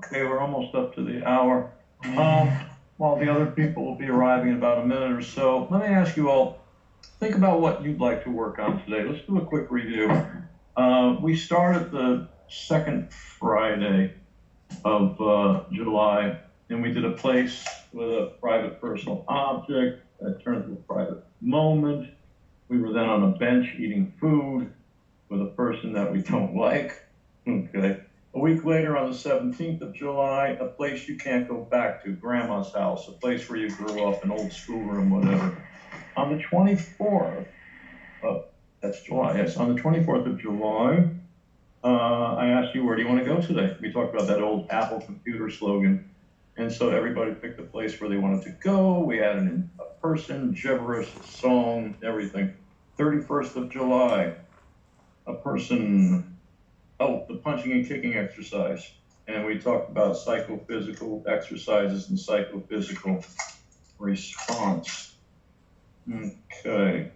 Okay, we're almost up to the hour. While the other people will be arriving in about a minute or so, let me ask you all, think about what you'd like to work on today. Let's do a quick review. We started the second Friday of July, and we did a place with a private personal object that turned into a private moment. We were then on a bench eating food with a person that we don't like. Okay. A week later, on the 17th of July, a place you can't go back to, Grandma's house, a place where you grew up, an old schoolroom, whatever. On the 24th, that's July, yes, on the 24th of July, I asked you, where do you want to go today? We talked about that old Apple computer slogan. And so everybody picked a place where they wanted to go. We added in a person, gibberish, a song, everything. 31st of July, a person, the punching and kicking exercise. And we talked about psychophysical exercises and psychophysical response. Okay.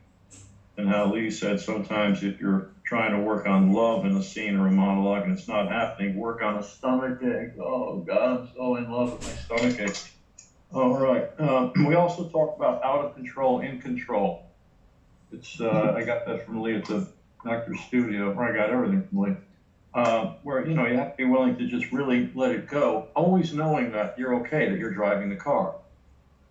And how Lee said sometimes if you're trying to work on love in a scene or a monologue and it's not happening, work on a stomach ache. Oh, God, I'm so in love with my stomach ache. All right. We also talked about out of control, in control. It's I got that from Lee at the doctor's studio, where I got everything from Lee. Where, you have to be willing to just really let it go, always knowing that you're okay, that you're driving the car.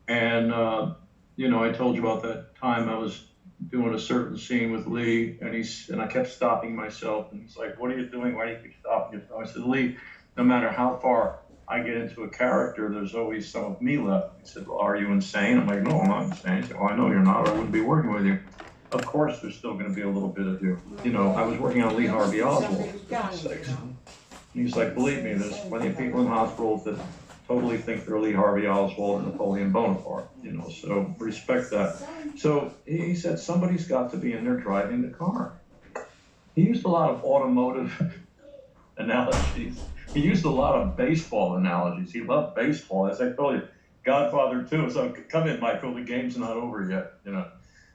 And, I told you about that time I was doing a certain scene with Lee, and I kept stopping myself, and he's like, what are you doing? Why do you keep stopping yourself? I said, Lee, no matter how far I get into a character, there's always some of me left. He said, well, are you insane? I'm like, no, I'm not insane. He said, well, I know you're not, or I wouldn't be working with you. Of course, there's still going to be a little bit of you. I was working on Lee Harvey Oswald. And he's like, believe me, there's plenty of people in hospitals that totally think they're Lee Harvey Oswald and Napoleon Bonaparte, so respect that. So he said, somebody's got to be in there driving the car. He used a lot of automotive analogies. He used a lot of baseball analogies. He loved baseball. As I told you, Godfather too. So come in, Michael, the game's not over yet,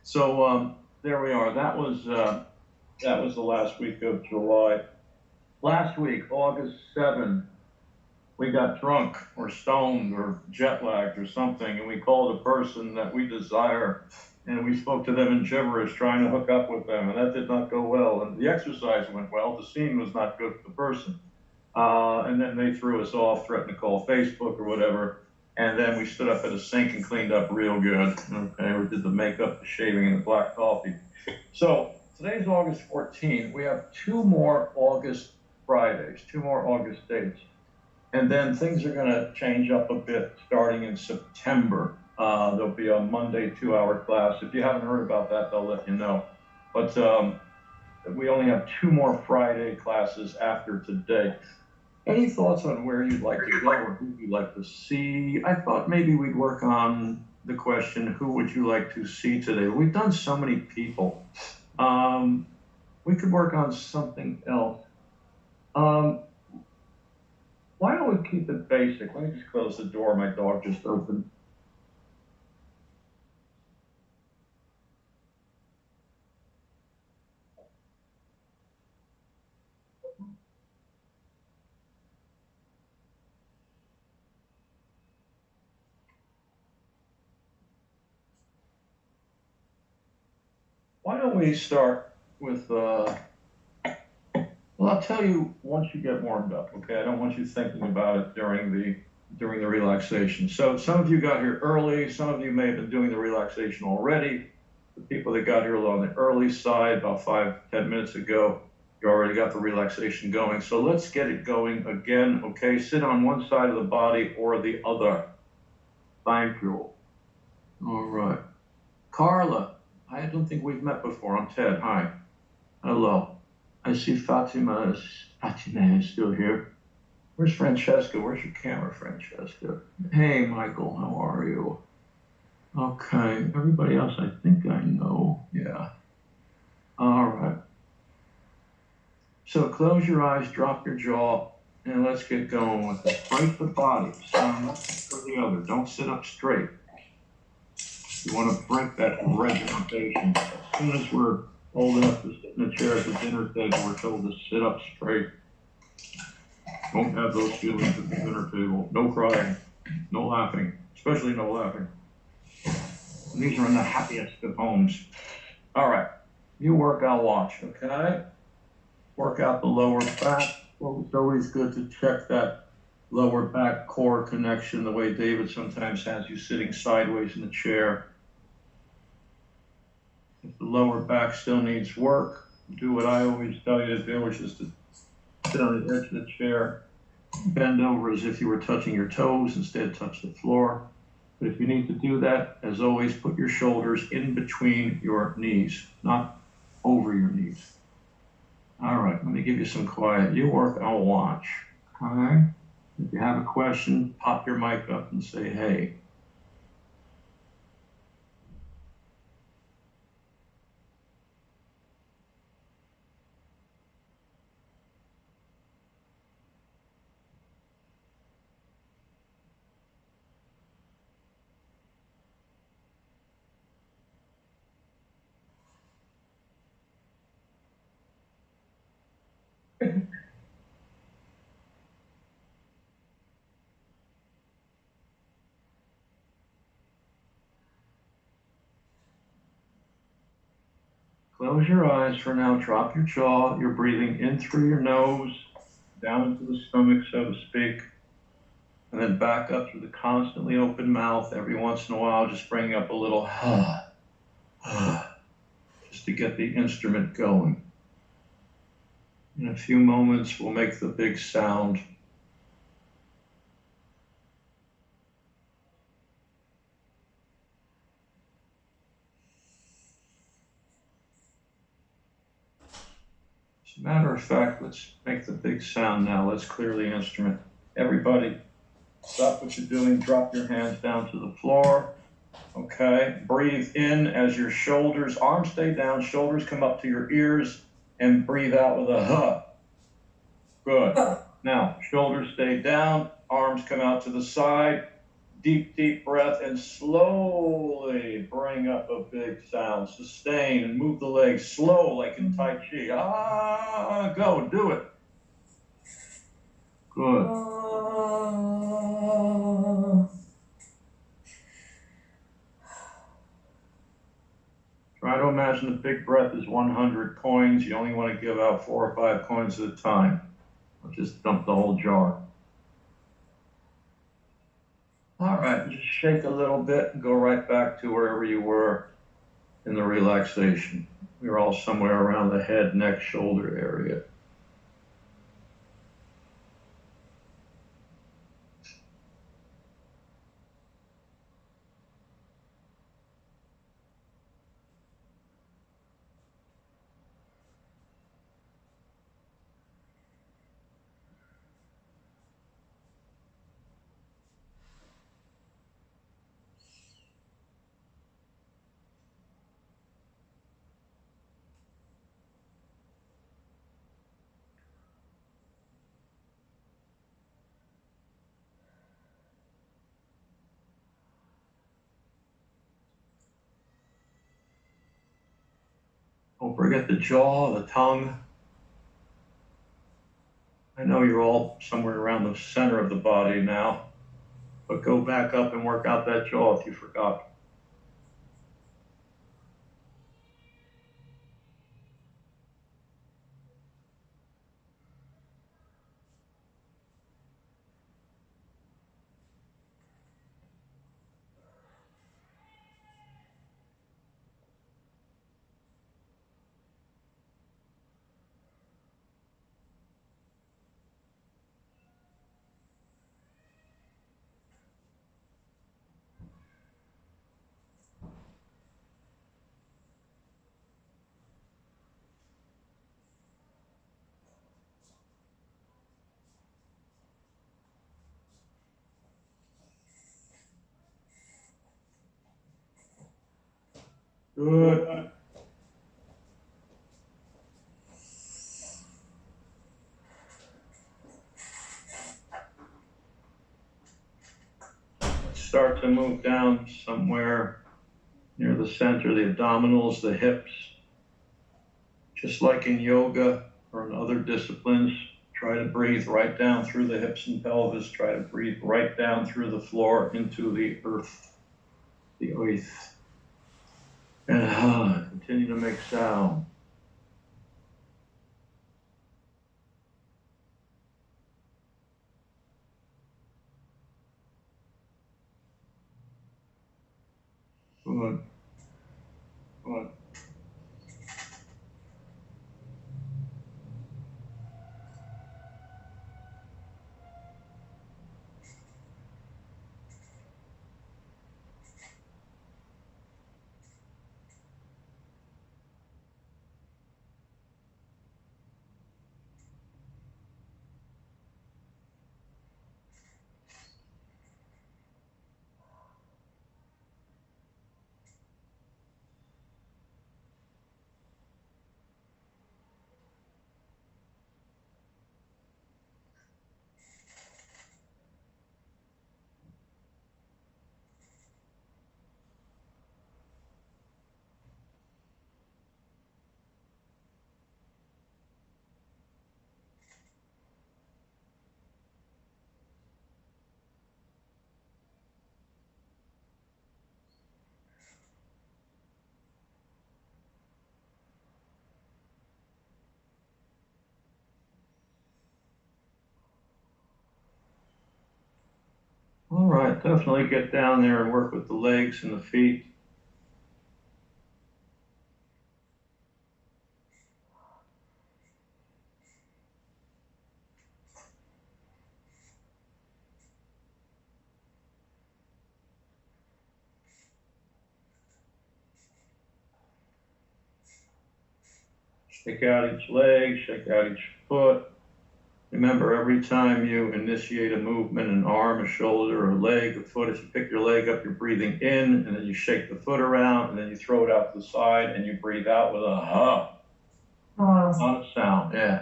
So there we are. That was the last week of July. Last week, August 7th, we got drunk or stoned or jet lagged or something, and we called a person that we desire, and we spoke to them in gibberish, trying to hook up with them, and that did not go well. And the exercise went well. The scene was not good for the person. And then they threw us off, threatened to call Facebook or whatever. And then we stood up at a sink and cleaned up real good. Okay, we did the makeup, the shaving, and the black coffee. So today's August 14th. We have 2 more August Fridays, 2 more August dates. And then things are going to change up a bit starting in September. There'll be a Monday 2-hour class. If you haven't heard about that, they'll let you know. But we only have 2 more Friday classes after today. Any thoughts on where you'd like to go or who you'd like to see? I thought maybe we'd work on the question, who would you like to see today? We've done so many people. We could work on something else. Why don't we keep it basic? Let me just close the door. My dog just opened. Why don't we start with, well, I'll tell you once you get warmed up, okay? I don't want you thinking about it during the relaxation. So some of you got here early. Some of you may have been doing the relaxation already. The people that got here on the early side, about 5-10 minutes ago, you already got the relaxation going. So let's get it going again, okay? Sit on one side of the body or the other. Thank you. All right. Carla, I don't think we've met before. I'm Ted. Hi. Hello. I see Fatima is still here. Where's Francesca? Where's your camera, Francesca? Hey, Michael, how are you? Okay, everybody else I think I know. Yeah. All right. So close your eyes, drop your jaw, and let's get going with it. Break the body, one or the other. Don't sit up straight. You want to break that regimentation. As soon as we're old enough to sit in a chair at the dinner table, we're told to sit up straight. Don't have those feelings at the dinner table. No crying, no laughing, especially no laughing. These are in the happiest of homes. All right, you work, I'll watch, okay? Work out the lower back. Well, it's always good to check that lower back core connection the way David sometimes has you sitting sideways in the chair. If the lower back still needs work, do what I always tell you to do, which is to sit on the edge of the chair, bend over as if you were touching your toes, instead touch the floor. But if you need to do that, as always, put your shoulders in between your knees, not over your knees. All right, let me give you some quiet. You work, I'll watch. All right? If you have a question, pop your mic up and say, hey. Close your eyes for now, drop your jaw. You're breathing in through your nose, down into the stomach, so to speak, and then back up through the constantly open mouth. Every once in a while, just bringing up a little just to get the instrument going. In a few moments, we'll make the big sound. As a matter of fact, let's make the big sound now. Let's clear the instrument. Everybody, stop what you're doing. Drop your hands down to the floor. Okay, breathe in as your shoulders, arms stay down, shoulders come up to your ears, and breathe out with a huh. Good. Now, shoulders stay down, arms come out to the side, deep, deep breath, and slowly bring up a big sound. Sustain and move the legs slow like in Tai Chi. Go, do it. Good. Try to imagine the big breath is 100 coins. You only want to give out 4 or 5 coins at a time. Or just dump the whole jar. All right, just shake a little bit and go right back to wherever you were in the relaxation. We were all somewhere around the head, neck, shoulder area. Don't forget the jaw, the tongue. I know you're all somewhere around the center of the body now, but go back up and work out that jaw if you forgot. Good. Start to move down somewhere near the center, the abdominals, the hips. Just like in yoga or in other disciplines, Try to breathe right down through the hips and pelvis. Try to breathe right down through the floor into the earth. The earth. And continue to make sound. Good. Good. All right, definitely get down there and work with the legs and the feet. Shake out each leg, shake out each foot. Remember, every time you initiate a movement, an arm, a shoulder, a leg, a foot, as you pick your leg up, you're breathing in, and then you shake the foot around, and then you throw it out to the side, and you breathe out with a ha. Not a sound, yeah.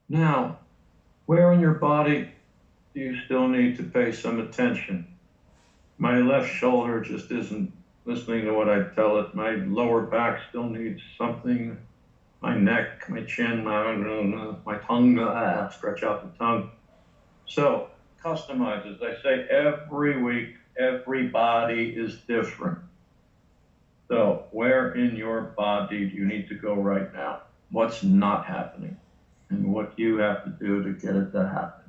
Now, where in your body do you still need to pay some attention? My left shoulder just isn't listening to what I tell it. My lower back still needs something. My neck, my chin, my tongue, stretch out the tongue. So, customize, as I say, every week, every body is different. So, where in your body do you need to go right now? What's not happening? And what you have to do to get it to happen?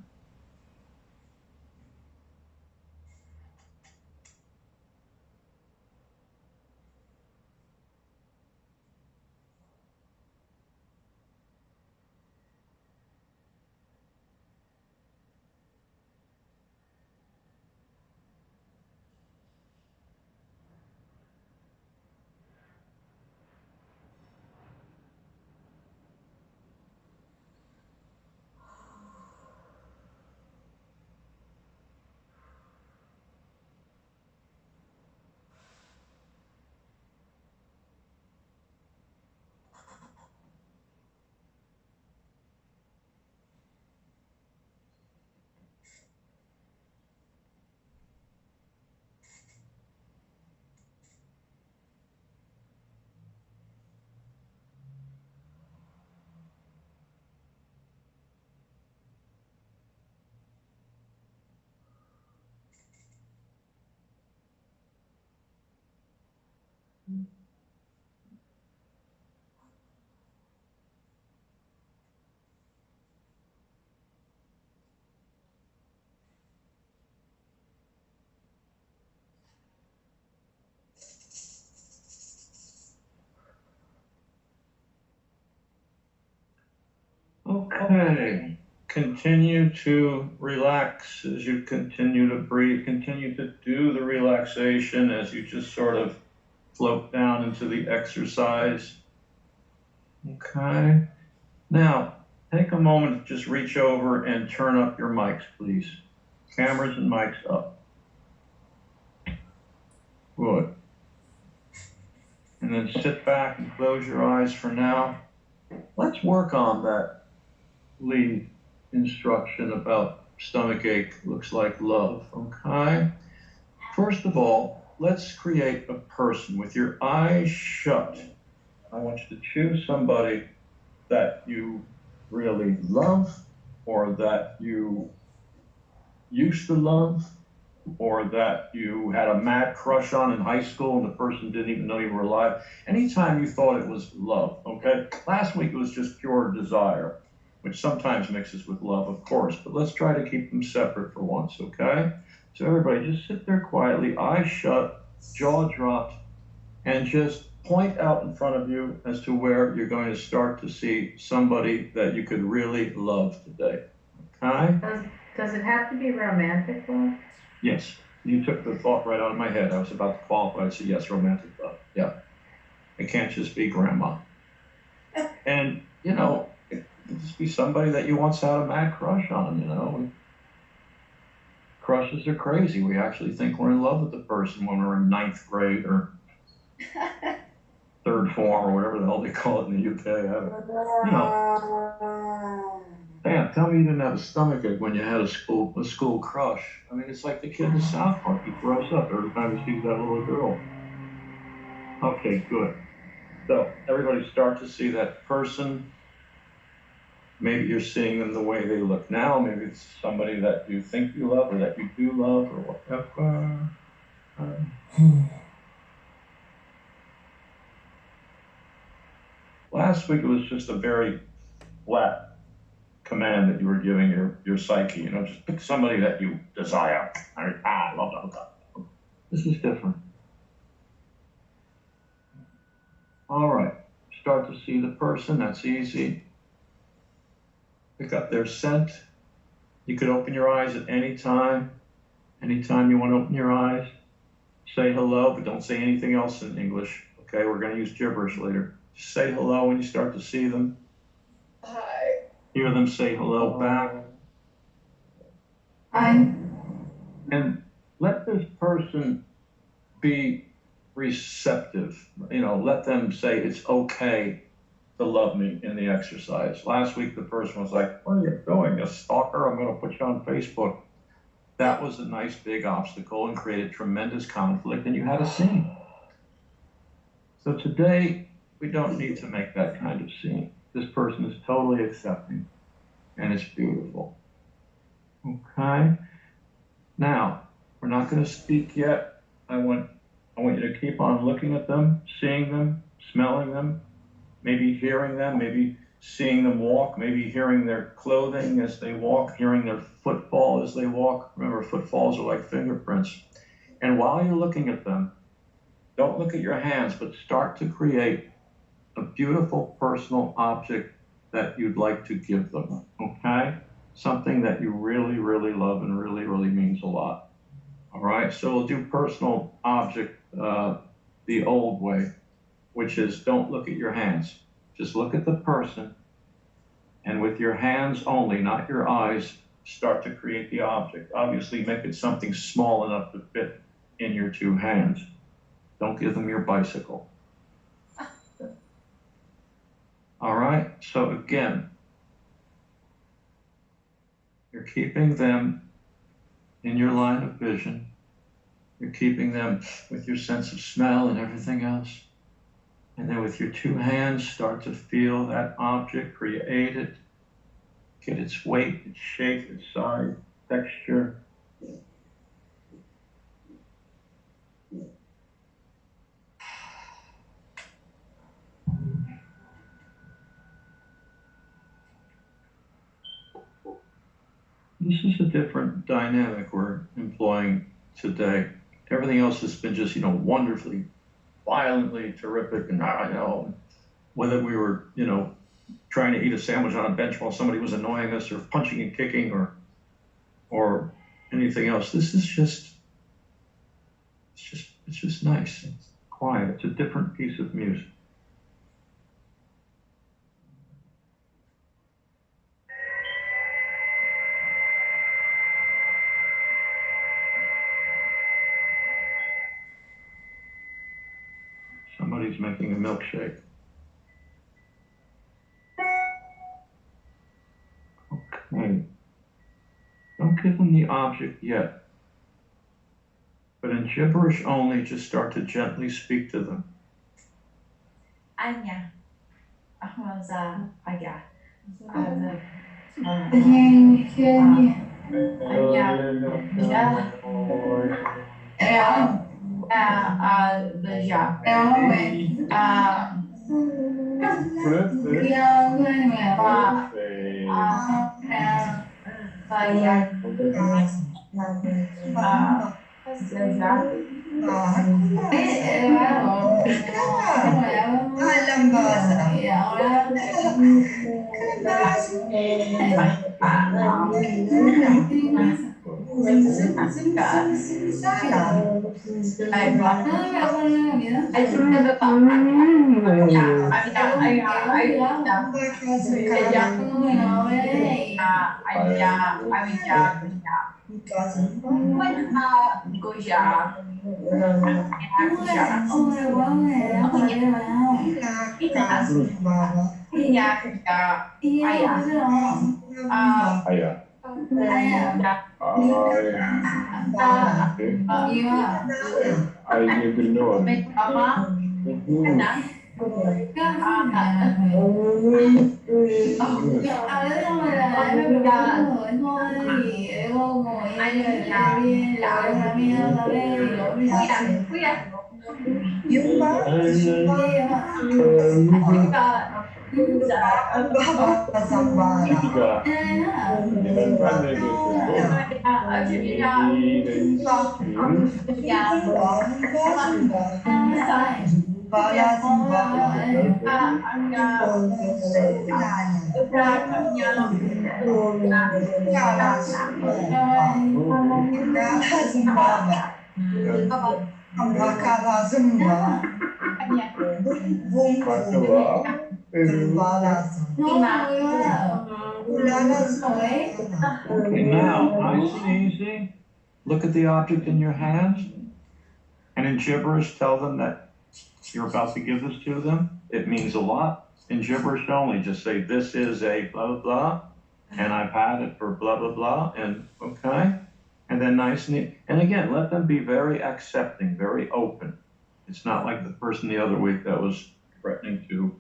Okay. Continue to relax as you continue to breathe. Continue to do the relaxation as you just sort of float down into the exercise. Okay. Now, take a moment to just reach over and turn up your mics, please. Cameras and mics up. Good. And then sit back and close your eyes for now. Let's work on that lead instruction about stomach ache looks like love, okay? First of all, let's create a person with your eyes shut. I want you to choose somebody that you really love, or that you used to love, or that you had a mad crush on in high school and the person didn't even know you were alive. Anytime you thought it was love, okay? Last week it was just pure desire, which sometimes mixes with love, of course, but let's try to keep them separate for once, okay? So everybody just sit there quietly, eyes shut, jaw dropped, and just point out in front of you as to where you're going to start to see somebody that you could really love today, okay? Does it have to be romantic love? Yes, you took the thought right out of my head. I was about to qualify and say yes, romantic love. Yeah, it can't just be grandma. And you know, it could just be somebody that you once had a mad crush on. You know, crushes are crazy. We actually think we're in love with the person when we're in ninth grade or third form or whatever the hell they call it in the UK. You know. Damn, tell me you didn't have a stomachache when you had a school crush. I mean, it's like the kid in South Park. He throws up every time he sees that little girl. Okay, good. So everybody start to see that person. Maybe you're seeing them the way they look now. Maybe it's somebody that you think you love or that you do love or whatever. Last week it was just a very flat command that you were giving your psyche, you know, just pick somebody that you desire. I love that. This is different. All right, start to see the person, that's easy. Pick up their scent. You could open your eyes at any time. Anytime you want to open your eyes, say hello, but don't say anything else in English, okay? We're gonna use gibberish later. Just say hello when you start to see them. Hi. Hear them say hello back. Hi. And let this person be receptive. You know, let them say it's okay to love me in the exercise. Last week, the person was like, what are you doing, you stalker? I'm going to put you on Facebook. That was a nice big obstacle and created tremendous conflict, and you had a scene. So today, we don't need to make that kind of scene. This person is totally accepting, and it's beautiful. Okay? Now, we're not going to speak yet. I want you to keep on looking at them, seeing them, smelling them, maybe hearing them, maybe seeing them walk, maybe hearing their clothing as they walk, hearing their footfall as they walk. Remember, footfalls are like fingerprints. And while you're looking at them, don't look at your hands, but start to create a beautiful personal object that you'd like to give them, okay? Something that you really, really love and really, really means a lot. All right, so we'll do personal object the old way, which is don't look at your hands. Just look at the person, and with your hands only, not your eyes, start to create the object. Obviously, make it something small enough to fit in your two hands. Don't give them your bicycle. All right, so again, you're keeping them in your line of vision. You're keeping them with your sense of smell and everything else. And then with your two hands, start to feel that object, create it, get its weight, its shape, its size, texture. This is a different dynamic we're employing today. Everything else has been just, wonderfully, violently terrific, and, whether we were, trying to eat a sandwich on a bench while somebody was annoying us, or punching and kicking, or anything else. This is just, it's just nice. It's quiet. It's a different piece of music. Somebody's making a milkshake. Okay. Don't give them the object yet. But in gibberish only, just start to gently speak to them. Anya. Ahmaza Aya. Okay, now, nice and easy. Look at the object in your hands, and in gibberish, tell them that you're about to give this to them. It means a lot. In gibberish only, just say, this is a blah, blah, blah, and I've had it for blah, blah, blah, and okay. And then nice and easy. And again, let them be very accepting, very open. It's not like the person the other week that was threatening to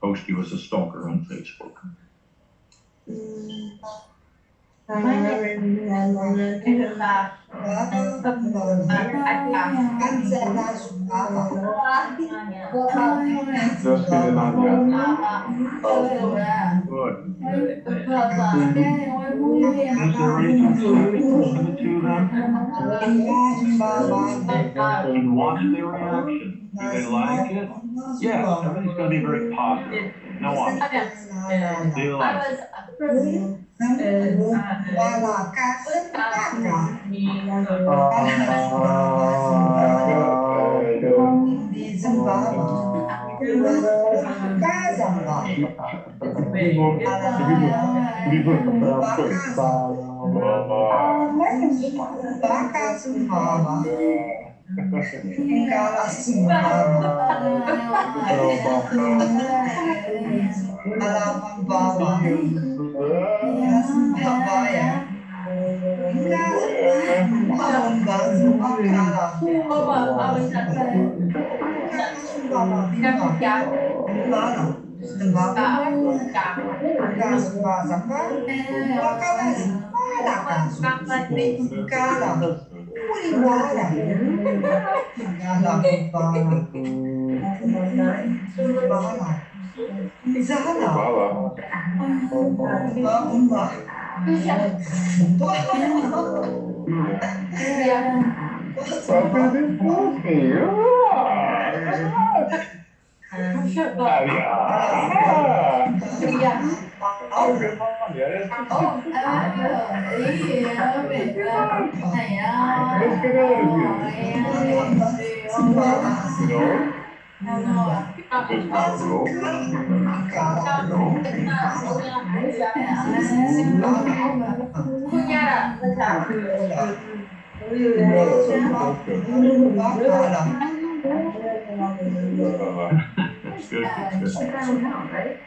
post you as a stalker on Facebook. Good. Is there anything to to them? And watch their reaction. Do they like it? Yes, everything's going to be very positive. No option. Do you like it? Good, good. I don't know, right?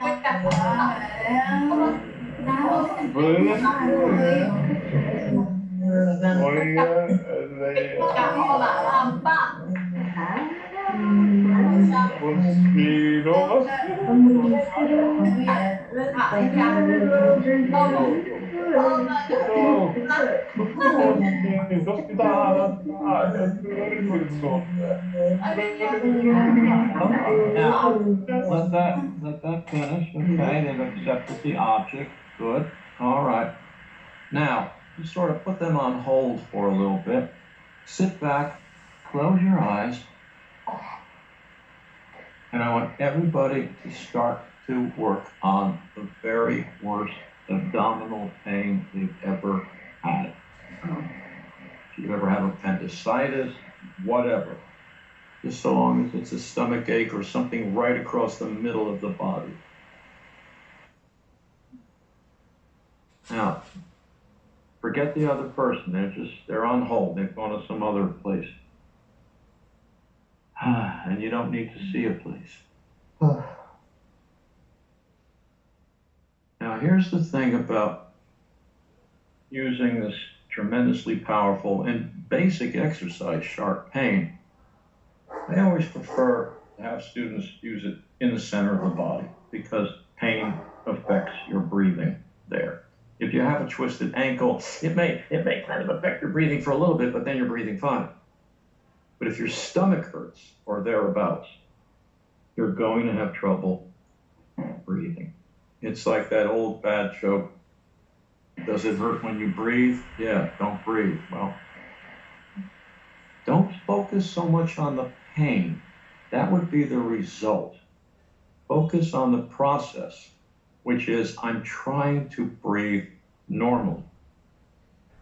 Now, let that finish. Okay, they've accepted the object. Good. All right. Now, you sort of put them on hold for a little bit. Sit back, close your eyes, and I want everybody to start to work on the very worst abdominal pain they've ever had. If you ever have appendicitis, whatever. Just so long as it's a stomach ache or something right across the middle of the body. Now, forget the other person. They're on hold. They've gone to some other place. And you don't need to see a place. Now, here's the thing about using this tremendously powerful and basic exercise, sharp pain. I always prefer to have students use it in the center of the body because pain affects your breathing there. If you have a twisted ankle, it may kind of affect your breathing for a little bit, but then you're breathing fine. But if your stomach hurts or thereabouts, you're going to have trouble breathing. It's like that old bad joke. Does it hurt when you breathe? Yeah, don't breathe. Well, don't focus so much on the pain. That would be the result. Focus on the process, which is I'm trying to breathe normally.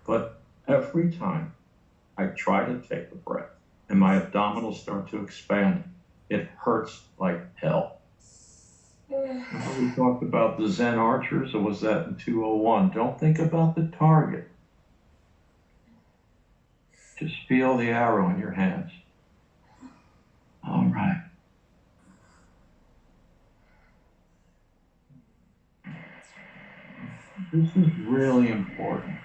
But every time I try to take a breath and my abdominals start to expand, it hurts like hell. Remember we talked about the Zen archers, or was that in 201? Don't think about the target. Just feel the arrow in your hands. All right. This is really important.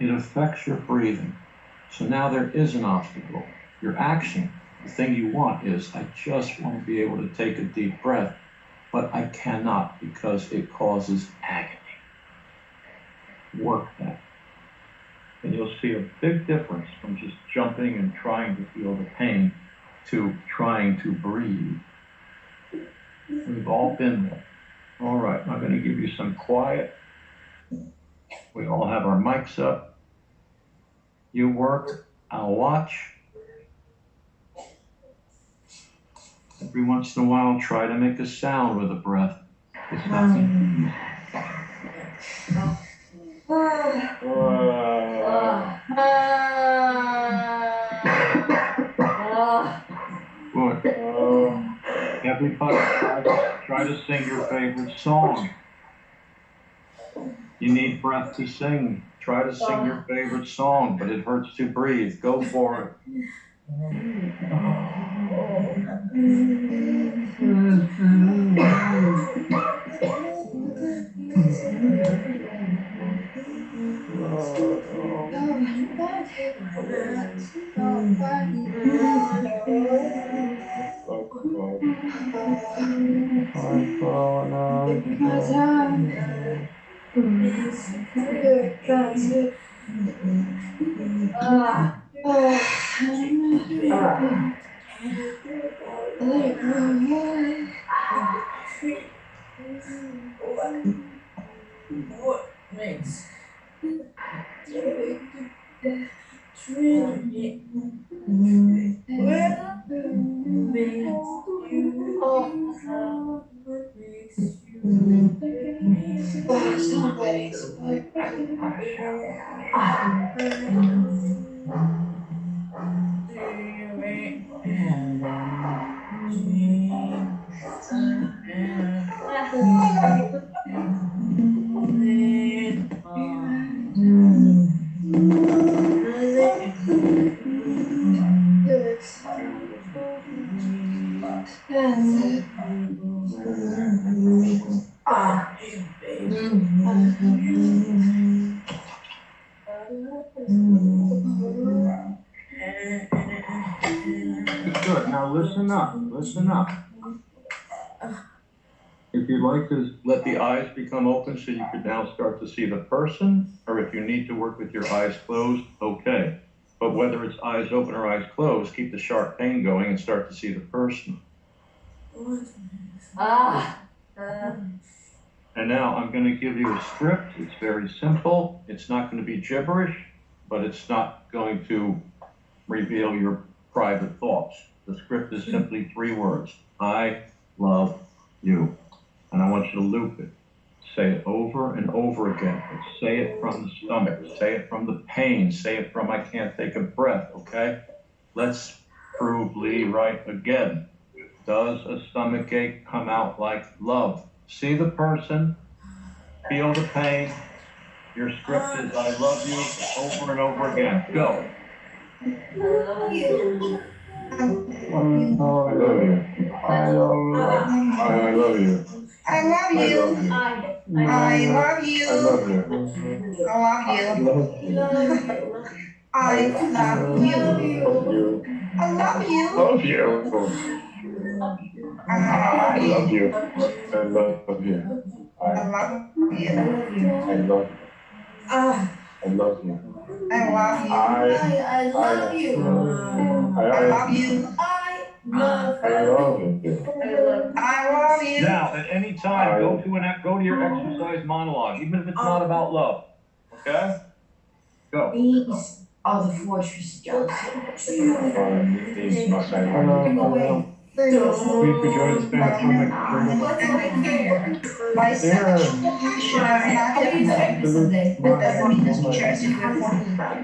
It affects your breathing. So now there is an obstacle. Your action, the thing you want is, I just want to be able to take a deep breath, but I cannot because it causes agony. Work that. And you'll see a big difference from just jumping and trying to feel the pain to trying to breathe. We've all been there. All right, I'm going to give you some quiet. We all have our mics up. You work, I'll watch. Every once in a while, try to make a sound with a breath. It's nothing. Good. Everybody try to sing your favorite song. You need breath to sing. Try to sing your favorite song, but it hurts to breathe. Go for it. Good, now listen up, listen up. If you'd like to let the eyes become open so you could now start to see the person, or if you need to work with your eyes closed, okay. But whether it's eyes open or eyes closed, keep the sharp pain going and start to see the person. And now I'm going to give you a script. It's very simple. It's not going to be gibberish, but it's not going to reveal your private thoughts. The script is simply 3 words. I love you. And I want you to loop it. Say it over and over again. Say it from the stomach. Say it from the pain. Say it from I can't take a breath, okay? Let's prove Lee right again. Does a stomach ache come out like love? See the person, feel the pain. Your script is I love you over and over again. Go. I love you. Oh, I love you. I love you. I love you. I love you. I love you. I love you. I love you. I love you. Love you. I I love you. I love you. love you. I love you. I love you. I love you. I love you. I love you. I love you. I love you. Now, at any time, go to your exercise monologue, even if it's not about love. Okay? Go. These are the fortress jobs. Please enjoy the stand By such passion and activity, that doesn't mean that teachers you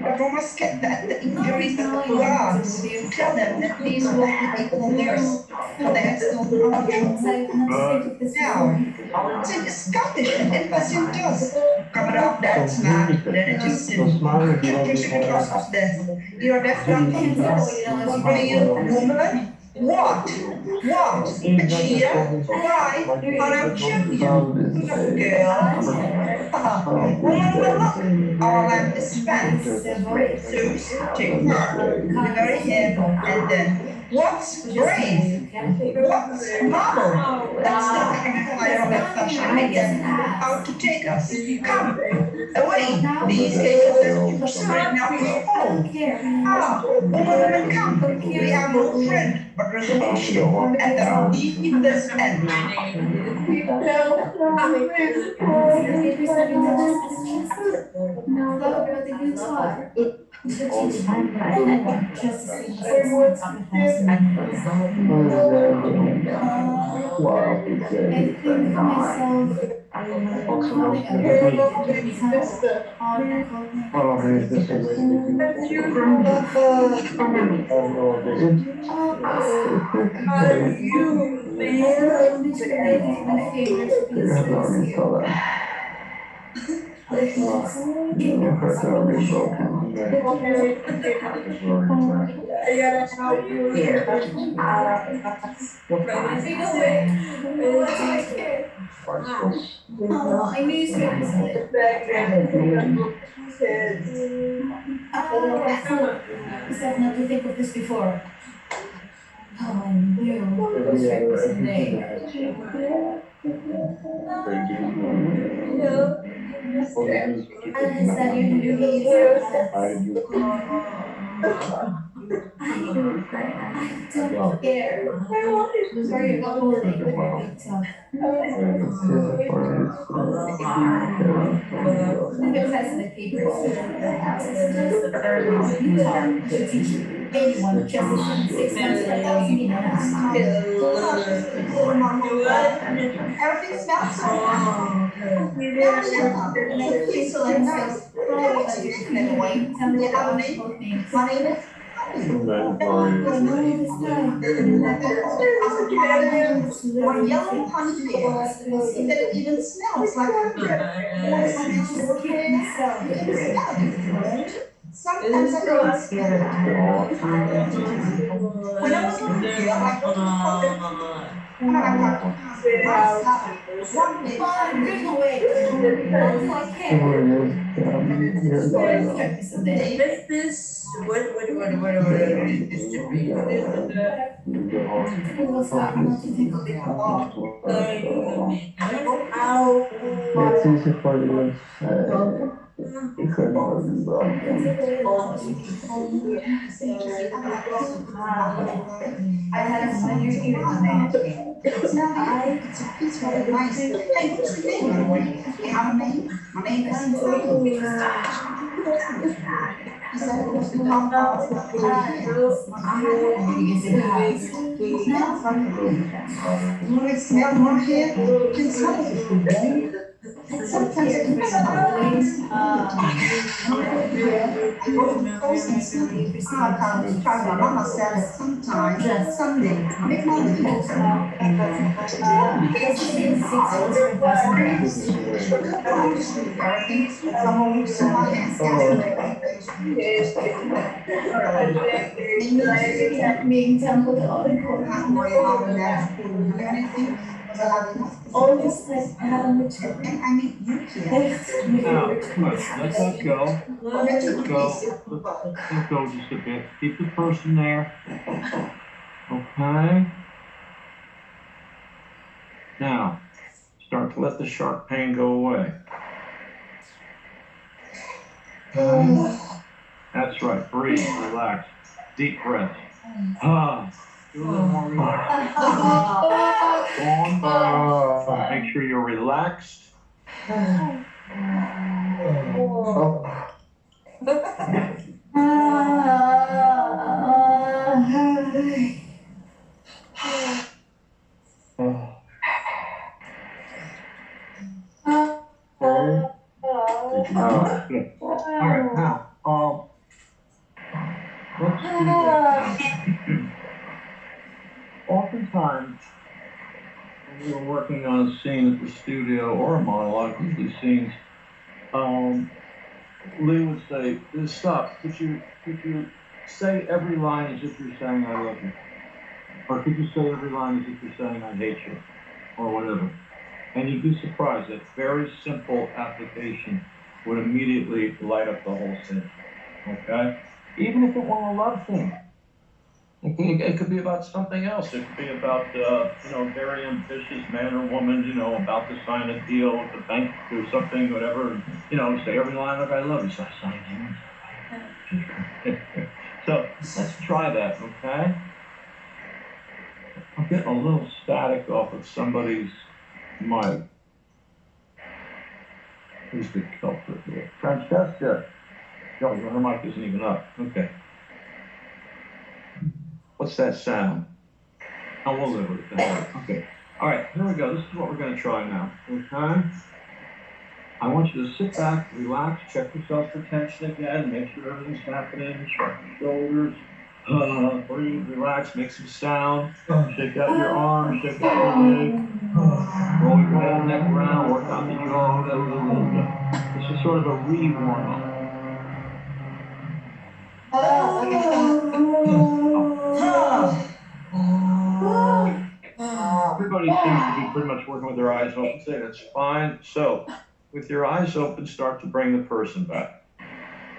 but we must get that the injuries of the gods. Tell them that these will be equal theirs. That's still the now, sing Scottish and passing does. Come up, that's not. Then it just sits across of death. You're deaf, not confused. What are you, woman? What? What? A cheer? Why? I'm champion. Girl. Woman, our land is Spanish. Zeus, take her. The very him, and then. What's brave? What's marble? That's not the fire of that fashion again. Out to take us. Come, away. These cases are spread now is home. Ah, woman, come. We have no friend but resolution at the deepest end. I've never think of this before. Oh, I knew it was written someday. Is that your new leader? I don't care. Where you're going, you're tough. the classic papers in the house. It's the third one. You talk to teach anyone just 6 months for 1,000 minutes. Everything smells so nice. And I feel so like nice. What's your name anyway? Tell me You have a what name? both names. My name is one yellow honey here. He said it even smells like sometimes I don't scare it all the time. When I was little girl, I go to the park and I got one day. Fine, bring away. That's my cat. What's this? What? What's that? Nothing. It's easy for you to say. You could not I had a funny ear on that. It's a peaceful and nice. Hey, what's your name anyway? You have a name? My name is he said it was the top of the smells like when it smells more here, you can smell it. Sometimes I can smell I go to the coast and smell it. I can't try my mama said it sometime, someday. Make my living. Everything, someone moves in my hands. Being temple to all the Not worry about that. Do anything. all this like how much And I mean, you can't. Now, let that go. Let go just a bit. Keep the person there. Okay. Now, start to let the sharp pain go away. Okay. That's right. Breathe, relax. Deep breath. Do a little more relaxed. Go on. Make sure you're relaxed. Good. All right, now, let's do this. Oftentimes, when we were working on a scene at the studio or a monologue, usually scenes, Lee would say, "Stop. Could you say every line as if you're saying I love you? Or could you say every line as if you're saying I hate you? Or whatever." And you'd be surprised that very simple application would immediately light up the whole scene. Okay? Even if it weren't a love thing. It could be about something else. It could be about, very ambitious man or woman, about to sign a deal with the bank or something, whatever. And, say every line like I love you. So I signed you. So let's try that, okay? I'm getting a little static off of somebody's mic. Who's the culprit here? Francesca. No, her mic isn't even up. Okay. What's that sound? Oh, we'll live with it. Okay. All right, here we go. This is what we're going to try now. Okay? I want you to sit back, relax, check yourself for tension again, make sure everything's happening, shrug your shoulders, breathe, relax, make some sound, shake out your arms, shake out your legs, roll your head and neck around, work out the jaw. This is sort of a re-warm-up. Everybody seems to be pretty much working with their eyes open. Say that's fine. So, with your eyes open, start to bring the person back.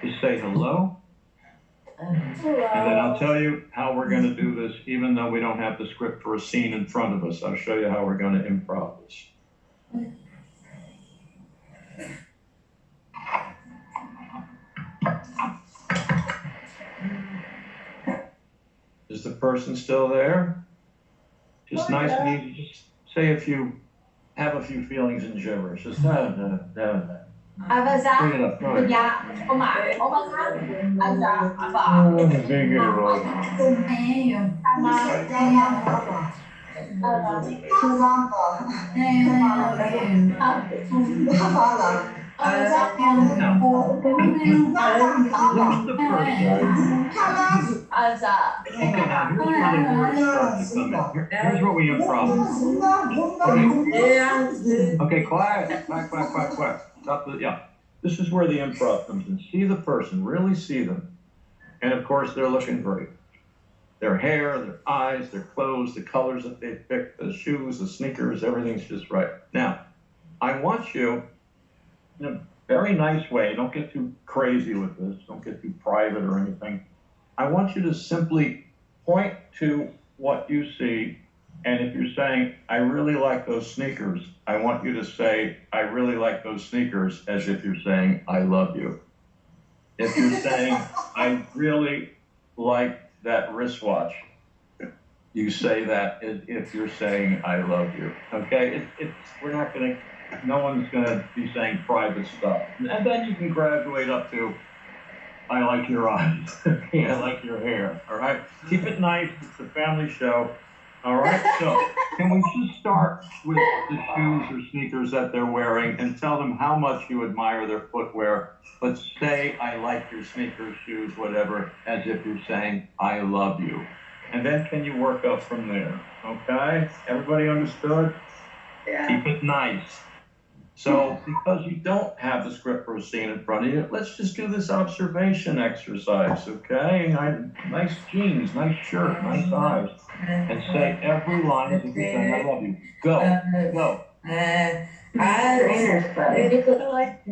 Just say hello. And then I'll tell you how we're going to do this, even though we don't have the script for a scene in front of us. I'll show you how we're going to improv this. Is the person still there? Just nice and easy. Just say have a few feelings in gibberish. Just Avaza, Bring it up, go ahead. ya, oma, aza, aba, Very good, Ron. Look at the person. aza. Okay, now here's where the words start to come in. Here's what we improv. Okay, quiet, quiet. Stop the, yeah. This is where the improv comes in. See the person, really see them. And of course, they're looking great. Their hair, their eyes, their clothes, the colors that they picked, the shoes, the sneakers, everything's just right. Now, I want you, in a very nice way, don't get too crazy with this, don't get too private or anything. I want you to simply point to what you see, and if you're saying, I really like those sneakers, I want you to say, I really like those sneakers, as if you're saying, I love you. If you're saying, I really like that wristwatch, you say that if you're saying, I love you, okay? We're not gonna, no one's gonna be saying private stuff. And then you can graduate up to, I like your eyes, okay, I like your hair, all right? Keep it nice, it's a family show, all right? So, can we just start with the shoes or sneakers that they're wearing and tell them how much you admire their footwear, but say, I like your sneakers, shoes, whatever, as if you're saying, I love you. And then can you work up from there, okay? Everybody understood? Yeah. Keep it nice. So, because you don't have the script for a scene in front of you, let's just do this observation exercise, okay? Nice jeans, nice shirt, nice eyes. And say every line as if you're saying, I love you. Go. I like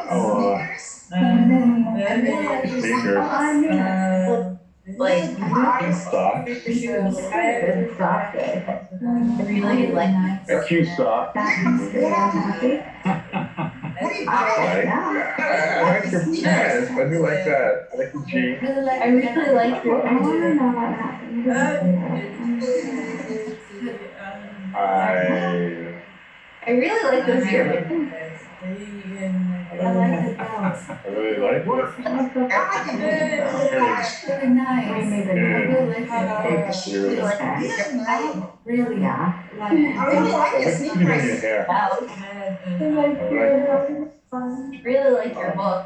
Oh, sneakers. Like, Socks. really like. A cute sock. I like your pants. I do like that. I like the jeans. I really like your. I really like those earrings. I like the bells. I really like it. Really nice. I really like I really like. I really like the like sneakers. your hair. Really like your book.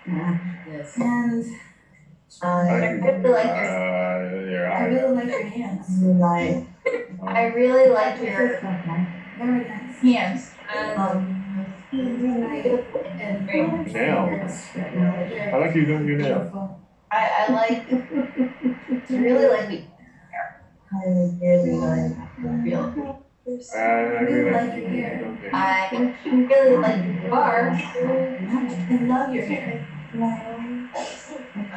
And I really like your. Your I eye. really like your hands. I really like your Very nice. hands. And Nails. I like you doing your nails. beautiful. I like. I really like me. I I really really like your hair. I really like your bar. I love your hair. I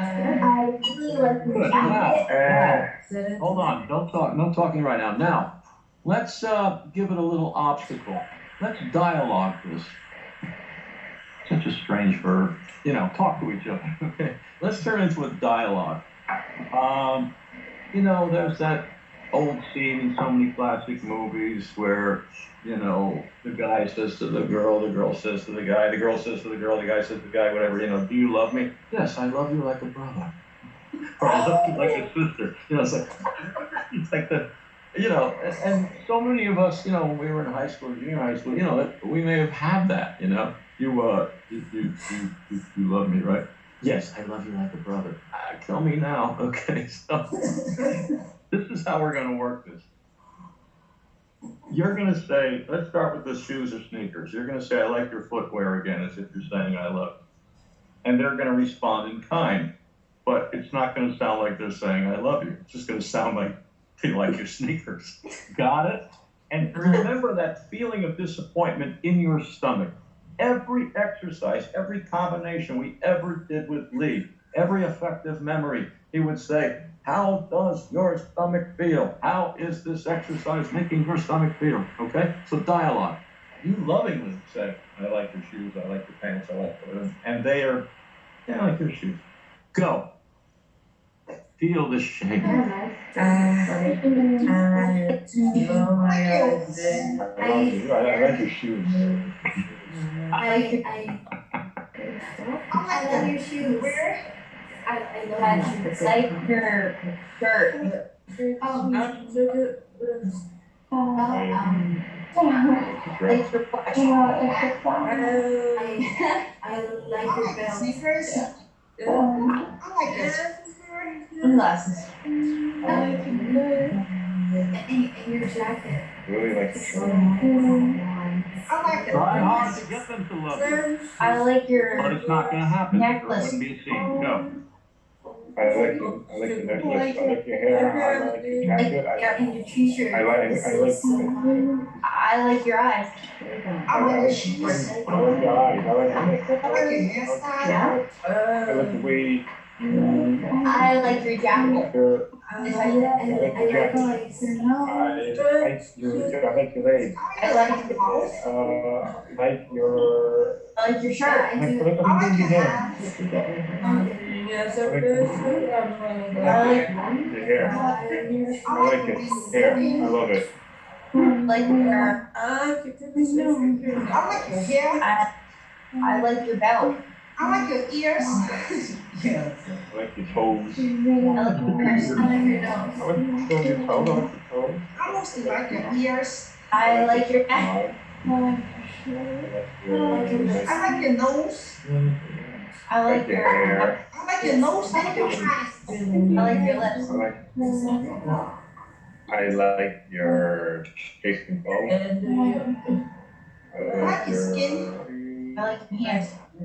really like your Good. jacket. Now, hold on, don't talk, no talking right now. Now, let's give it a little obstacle. Let's dialogue this. Such a strange verb. You know, talk to each other. Okay. Let's turn into a dialogue. You know, there's that old scene in so many classic movies where, you know, the guy says to the girl says to the guy, the girl says to the girl, the guy says to the guy, whatever, you know, do you love me? Yes, I love you like a brother. Or I love you like a sister. You know, it's like the, you know, and so many of us, you know, when we were in high school, junior high school, you know, we may have had that, you know. You love me, right? Yes, I love you like a brother. Tell me now, okay? So this is how we're gonna work this. You're gonna say, let's start with the shoes or sneakers. You're gonna say, I like your footwear again, as if you're saying I love you. And they're gonna respond in kind, but it's not gonna sound like they're saying I love you. It's just gonna sound like they like your sneakers. Got it? And remember that feeling of disappointment in your stomach. Every exercise, every combination we ever did with Lee, every effective memory, he would say, how does your stomach feel? How is this exercise making your stomach feel? Okay? So dialogue. You lovingly say, I like your shoes, I like your pants, I like your, and they are, yeah, I like your shoes. Go. Feel the shake. I like your shoes. I love your shoes. I love your shoes. Like your shirt. Like your watch. I like your belt. Sneakers? I like it. Glasses. And your jacket. Really like the shirt. I like it. Try hard to get them to love you, I like but your it's not gonna happen. There necklace. wouldn't be a scene. Go. I like the necklace, I like your hair, I like your jacket, And your t-shirt. I like- I like your eyes. I like the shoes. I like your eyes, I like your I like your hairstyle. I like the way I like your jacket. you're, I like your legs. I like your legs. I like your house. Like your, I like your shirt. I do. look I like at your your hat. hair, I like it, hair, I love it. Like your, I like your hair. I like your belt. I like your ears. Yeah. I like your toes. I like your purse. I like your nose. I like your toes, I like your toes. I mostly like your ears. I like your neck. I like your nose. I like your your, hair. I like your nose and your eyes. I like your lips. I like your face control. I like your skin. I like your hands. I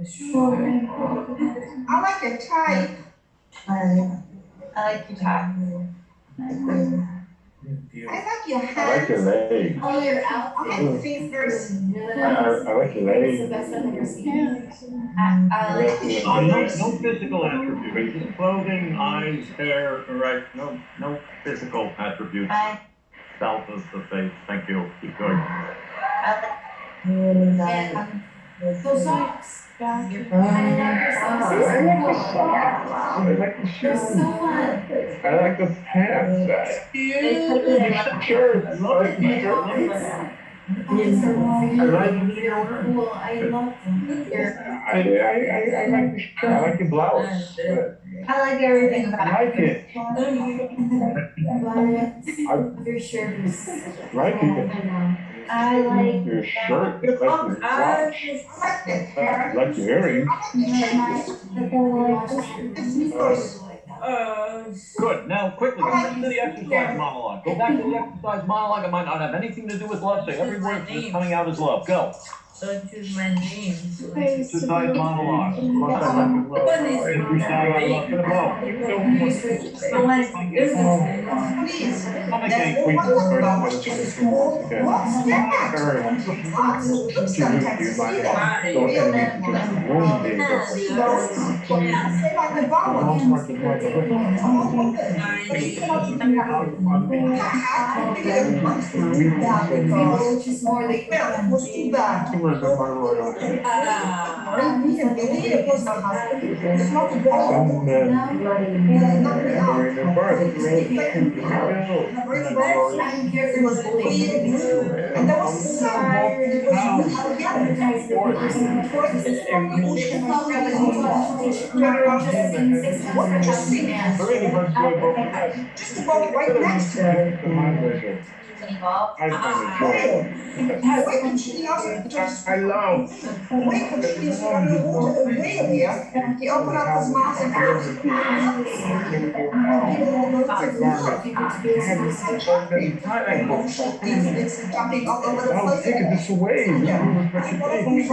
like your type. I like your tie. I like your I like hat. your legs. Oh, your I outfit. like your fingers. I like your It's the legs. best I've ever seen. I like your No shoes. physical attributes, just clothing, eyes, hair, right, no physical attributes I south of the face, thank you, keep going. And those socks. I love your socks. I like the They're shoes. so fun. I like the pants. The shirt. I like the shirt. Pockets are I like really everything you're wearing. cool. I love them. I like the shirt. I like the blouse. I like everything I about like it. But your shirt is. Like it. I like Your shirt. Like your watch. I like the hair. Like your earrings. Good, now quickly, listen to the exercise monologue. Go back to the exercise monologue, it might not have anything to do with love, say every word that's coming out is love, go. Don't choose my name. Exercise monologue. Every time I look at a ball. Please. Okay, We What's that? Very much. Sometimes You you see like that. don't enemy just one day. Say like the vowel. Which is more like. What's too bad? Where's the royal? It's not the ball. Some men during their birth. I'm careful with bullying. And there was a song. It just about right next to it. involved. I find it joy. Wait till she also just I love. wait till she is running water away there. He opened up his mouth and it's jumping all over the I'll place. take this away. This is what you think.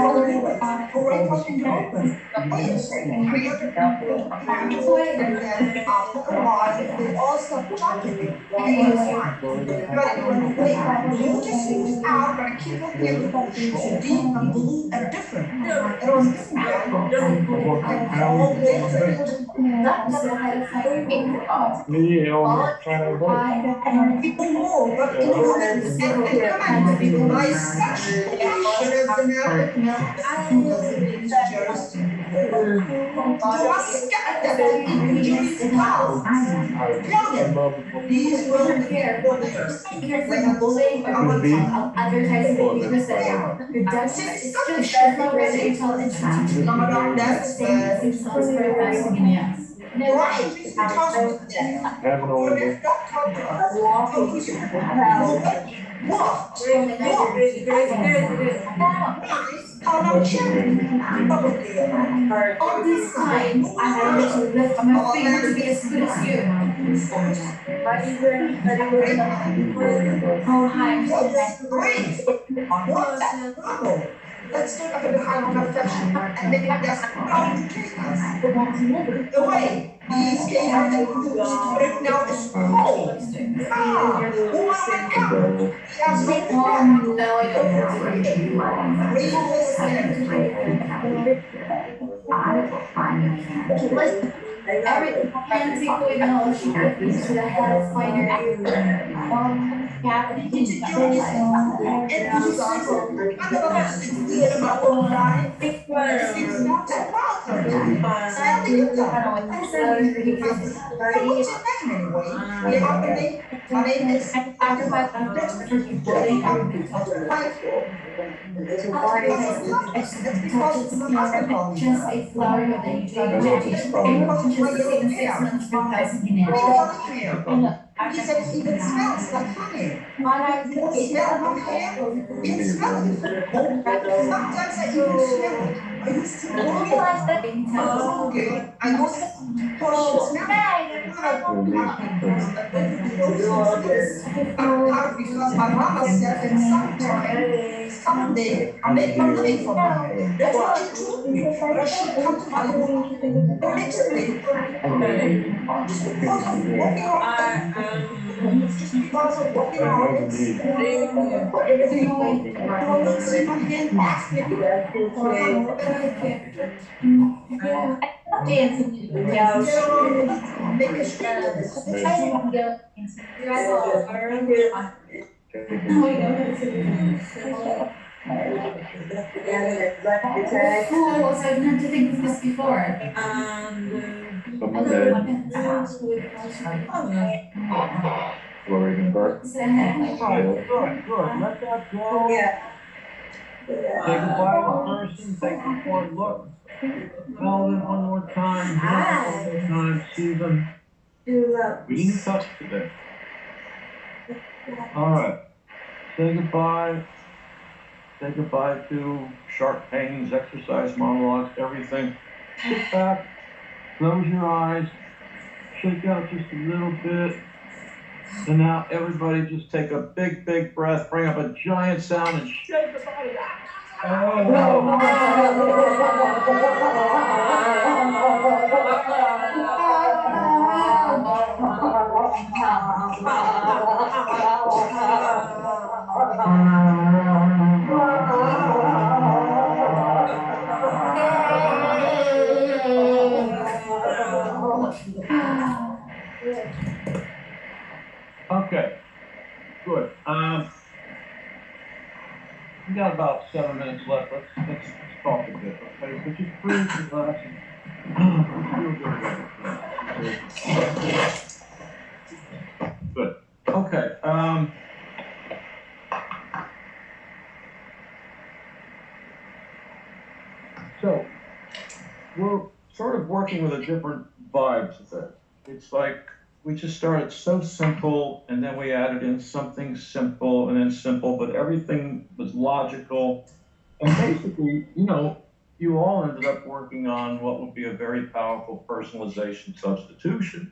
Great fucking open. Creative people. And then after a while, they all stopped talking. And he was like, but wait, you just moves out, but I keep on here. Deep and blue and different. It was different. All different. Yeah, I'm trying to avoid. People more, but it was and come on, people by such passionate and I love it. It's just Tomasketta injuries cause. These will be players. Here for the bullying or advertising the weakness that your dust is just ready to tell and teach Ramadan, that's bad. very fast again, yes. Why should we talk about that? For their doctor, what? How long children? Probably. All this time, I had literally left my finger to be as good as you. Oh, hi, I'm so nice. Great. What? Bravo. Let's talk about the high profession and maybe that's how to take us. The way these kids are right now is cold. Ah, who are my count? Yes, Oh, no, I don't. read this Listen, every fancy boy knows she could be to the head of finer. Yeah, Did you do this? And you said, I never listened to it about all right. It's not about her. Tell the you What's your name anyway? Yeah, my name is after 5 minutes for you bullying everybody. That's because it's my husband. Just a flower that you drink just even 6 months for passing in it. He said it even smells like honey. It smells my hair. It smells. Sometimes I even smell it. I used to go okay. I used to smell it. Because my mama said that someday I make a living for her. That's what she told me. But I should come to my room the next day. Just because of walking on just because of walking on it. Everything don't see my hand past me. Make a Cool, so I've never to think of this before. Good. Let that go. Yeah. Say goodbye to the person, take a forward look. Smell them one more time, one more time, see them. We didn't touch today. All right. Say goodbye. Say goodbye to sharp pains, exercise monologues, everything. Sit back, close your eyes, shake out just a little bit. And now everybody just take a big, big breath, bring up a giant sound and shake the body. Okay, good. We got about 7 minutes left. Let's talk a bit, okay? So just breathe, relax, and feel good. Good. Okay. So we're sort of working with a different vibe today. It's like we just started so simple, and then we added in something simple, and then simple, but everything was logical. And basically, you all ended up working on what would be a very powerful personalization substitution.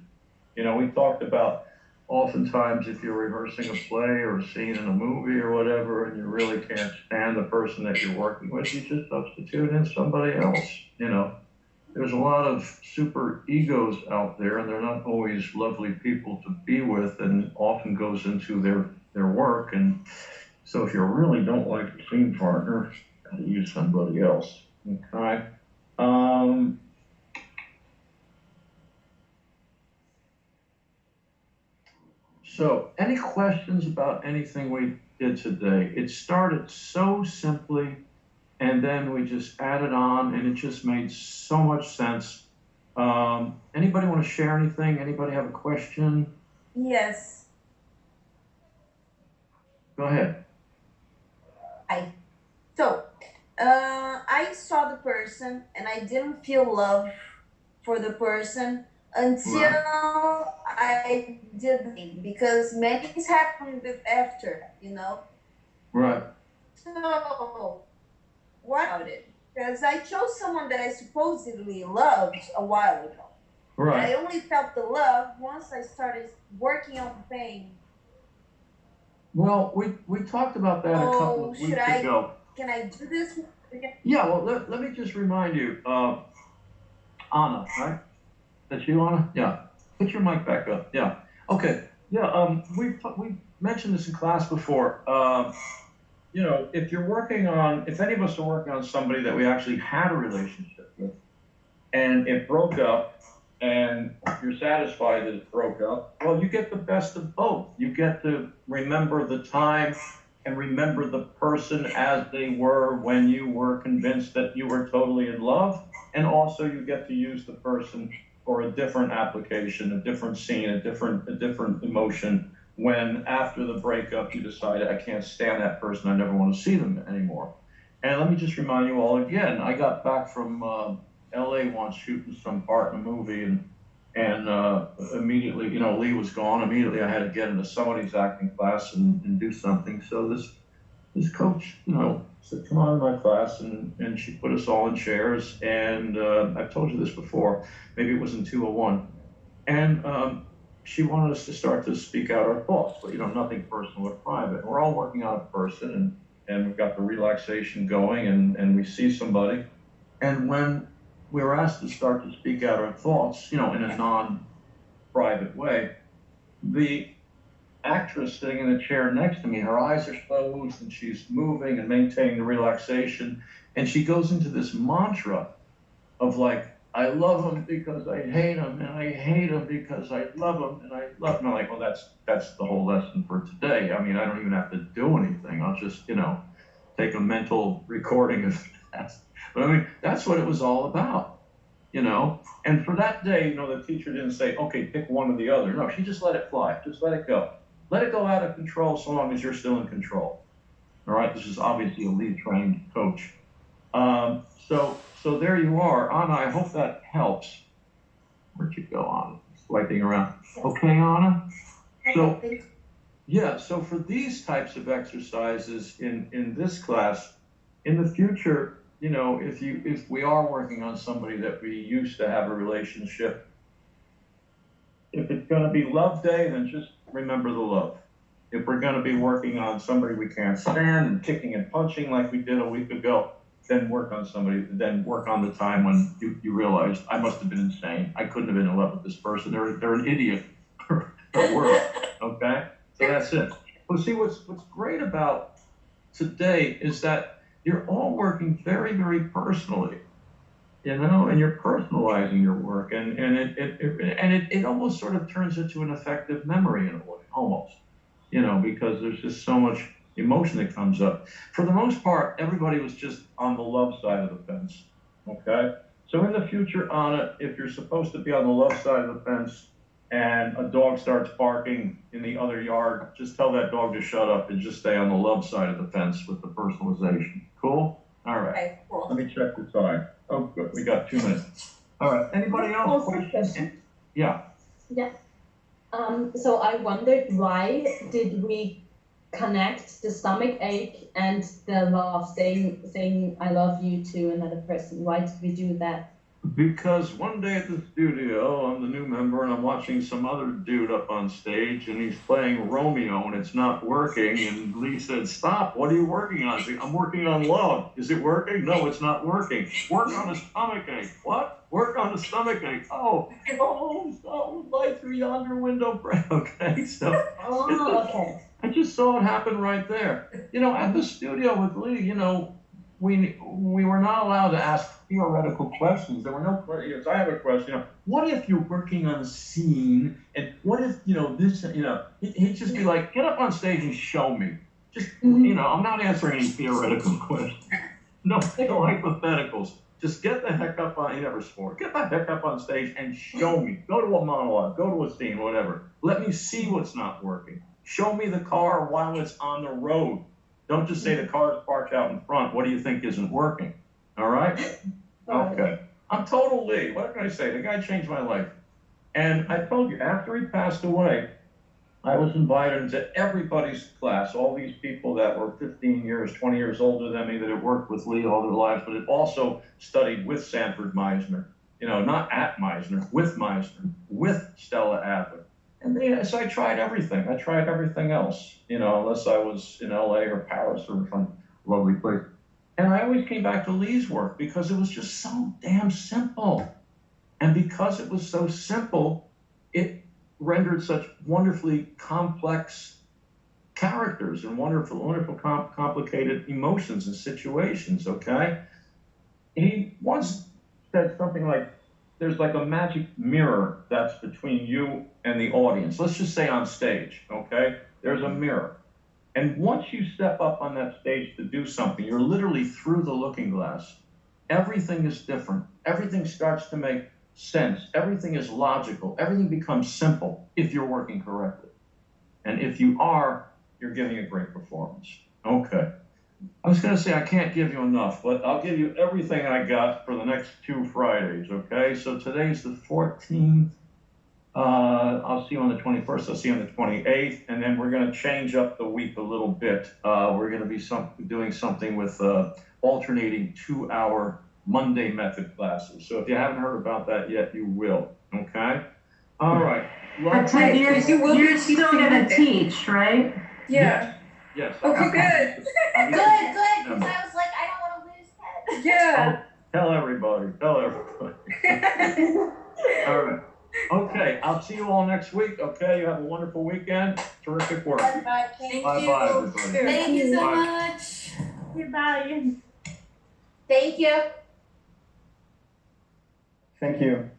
We talked about oftentimes if you're rehearsing a play or a scene in a movie or whatever, and you really can't stand the person that you're working with, you just substitute in somebody else. There's a lot of super egos out there, and they're not always lovely people to be with, and often goes into their work. And so if you really don't like the scene partner, you gotta use somebody else. Okay. So any questions about anything we did today? It started so simply, And then we just added on, and it just made so much sense. Anybody want to share anything? Anybody have a question? Yes. Go ahead. So, I saw the person and I didn't feel love for the person until I did it, because many things happened after, you know. Right. So, what about it? Because I chose someone that I supposedly loved a while ago. Right. I only felt the love once I started working on the pain. Well, we talked about that a couple of weeks ago. Can I do this again? Yeah, well, let me just remind you, Anna, right? That's you, Anna? Yeah. Put your mic back up. Yeah. Okay. Yeah, we mentioned this in class before. You know, if any of us are working on somebody that we actually had a relationship with, and it broke up, and you're satisfied that it broke up, well, you get the best of both. You get to remember the time and remember the person as they were when you were convinced that you were totally in love, and also you get to use the person for a different application, a different scene, a different emotion, when after the breakup you decide, I can't stand that person, I never want to see them anymore. And let me just remind you all again, I got back from LA once shooting some part in a movie, and immediately, you know, Lee was gone. Immediately I had to get into somebody's acting class and do something. So this coach, you know, said, come on in my class, and she put us all in chairs, and I've told you this before, maybe it was in 201, and she wanted us to start to speak out our thoughts, but, you know, nothing personal or private. We're all working on a person, and we've got the relaxation going, and we see somebody, and when we were asked to start to speak out our thoughts, you know, in a non-private way, the actress sitting in the chair next to me, her eyes are closed and she's moving and maintaining the relaxation. And she goes into this mantra of like, I love him because I hate him, and I hate him because I love him, and I love him. I'm like, well, that's the whole lesson for today. I mean, I don't even have to do anything. I'll just, you know, take a mental recording of that. But I mean, that's what it was all about, you know? And for that day, you know, the teacher didn't say, okay, pick one or the other. No, she just let it fly. Just let it go. Let it go out of control so long as you're still in control. All right? This is obviously a lead trained coach. So there you are. Anna, I hope that helps. Where'd you go, Anna? Swiping around. Okay, Anna? So, yeah, so for these types of exercises in this class, in the future, you know, if we are working on somebody that we used to have a relationship, if it's going to be love day, then just remember the love. If we're going to be working on somebody we can't stand and kicking and punching like we did a week ago, then work on the time when you realize I must have been insane. I couldn't have been in love with this person. They're an idiot at work. Okay? So that's it. But see, what's great about today is that you're all working very, very personally, you know, and you're personalizing your work, and it almost sort of turns into an effective memory in a way, almost, you know, because there's just so much emotion that comes up. For the most part, everybody was just on the love side of the fence, okay? So in the future, Anna, if you're supposed to be on the love side of the fence and a dog starts barking in the other yard, just tell that dog to shut up and just stay on the love side of the fence with the personalization. Cool? All right. Okay, cool. Let me check the time. Oh, good. We got 2 minutes. All right. Anybody else? Question. Yeah. Yeah. So I wondered, why did we connect the stomach ache and the love, saying I love you to another person? Why did we do that? Because one day at the studio, I'm the new member, and I'm watching some other dude up on stage, and he's playing Romeo, and it's not working. And Lee said, "Stop! What are you working on?" I said, "I'm working on love." "Is it working?" "No, it's not working." "Work on the stomach ache." "What?" "Work on the stomach ache." So light through yonder window. Okay, so. Oh, okay. I just saw it happen right there. You know, at the studio with Lee, you know, we were not allowed to ask theoretical questions. There were no questions. I have a question. You know, what if you're working on a scene, and what if, you know, this, you know, he'd just be like, get up on stage and show me. Just, you know, I'm not answering any theoretical questions. No hypotheticals. Just get the heck up on, he never swore, get the heck up on stage and show me. Go to a monologue, go to a scene, whatever. Let me see what's not working. Show me the car while it's on the road. Don't just say the car is parked out in front. What do you think isn't working? All right? Okay. I'm total Lee. What can I say? The guy changed my life. And I told you, after he passed away, I was invited into everybody's class, all these people that were 15 years, 20 years older than me that had worked with Lee all their lives, but had also studied with Sanford Meisner, you know, not at Meisner, with Stella Adler. And so I tried everything. I tried everything else, you know, unless I was in LA or Paris or some lovely place. And I always came back to Lee's work because it was just so damn simple. And because it was so simple, it rendered such wonderfully complex characters and wonderful complicated emotions and situations, okay? He once said something like, there's like a magic mirror that's between you and the audience. Let's just say on stage, okay? There's a mirror. And once you step up on that stage to do something, you're literally through the looking glass. Everything is different. Everything starts to make sense. Everything is logical. Everything becomes simple if you're working correctly. And if you are, you're giving a great performance. Okay. I was going to say I can't give you enough, but I'll give you everything I got for the next 2 Fridays, okay? So today's the 14th. I'll see you on the 21st. I'll see you on the 28th. And then we're going to change up the week a little bit. We're going to be doing something with alternating 2-hour Monday method classes. So if you haven't heard about that yet, you will. Okay? All right. But Ted, you're still going to teach, right? Yeah. Yes. Okay, good. Good, because I was like, I don't want to lose Ted. Yeah. Tell everybody. All right. Okay. I'll see you all next week. Okay. You have a wonderful weekend. Terrific work. Thank Bye-bye, you. everybody. Thank you so Bye. much. Goodbye. Thank you. Thank you.